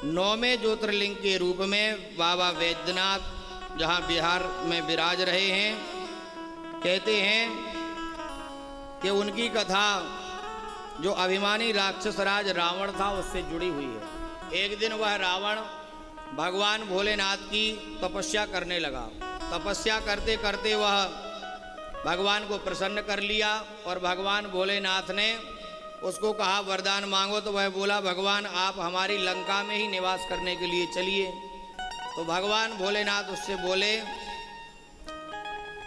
9वें ज्योतिर्लिंग के रूप में बाबा वैद्यनाथ जहाँ बिहार में विराज रहे हैं, कहते हैं कि उनकी कथा जो अभिमानी राक्षस राज रावण था उससे जुड़ी हुई है। एक दिन वह रावण भगवान भोलेनाथ की तपस्या करने लगा। तपस्या करते करते वह भगवान को प्रसन्न कर लिया और भगवान भोलेनाथ ने उसको कहा वरदान मांगो, तो वह बोला भगवान आप हमारी लंका में ही निवास करने के लिए चलिए। तो भगवान भोलेनाथ उससे बोले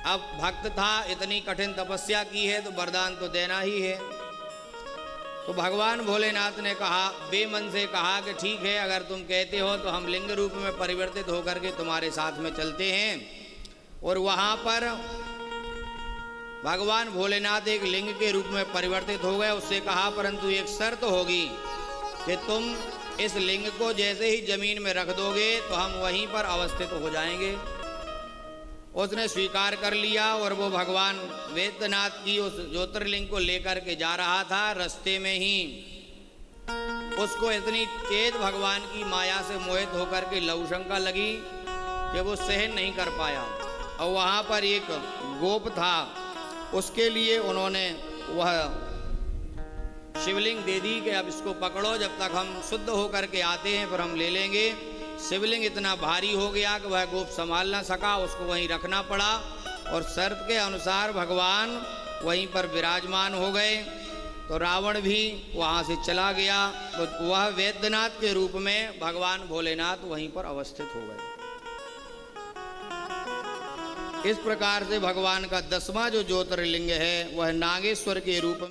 अब भक्त था, इतनी कठिन तपस्या की है तो वरदान तो देना ही है। तो भगवान भोलेनाथ ने कहा, बेमन से कहा कि ठीक है, अगर तुम कहते हो तो हम लिंग रूप में परिवर्तित होकर के तुम्हारे साथ में चलते हैं। और वहाँ पर भगवान भोलेनाथ एक लिंग के रूप में परिवर्तित हो गए। उससे कहा परंतु एक शर्त होगी कि तुम इस लिंग को जैसे ही जमीन में रख दोगे तो हम वहीं पर अवस्थित हो जाएंगे। उसने स्वीकार कर लिया और वो भगवान वैद्यनाथ की उस ज्योतिर्लिंग को लेकर के जा रहा था। रास्ते में ही उसको इतनी तेज भगवान की माया से मोहित होकर के लवशंका लगी कि वो सहन नहीं कर पाया। और वहाँ पर एक गोप था, उसके लिए उन्होंने वह शिवलिंग दे दी कि अब इसको पकड़ो, जब तक हम शुद्ध होकर के आते हैं फिर हम ले लेंगे। शिवलिंग इतना भारी हो गया कि वह गोप संभाल ना सका, उसको वहीं रखना पड़ा और शर्त के अनुसार भगवान वहीं पर विराजमान हो गए। तो रावण भी वहाँ से चला गया, तो वह वैद्यनाथ के रूप में भगवान भोलेनाथ वहीं पर अवस्थित हो गए। इस प्रकार से भगवान का 10वां जो ज्योतिर्लिंग है वह नागेश्वर के रूप में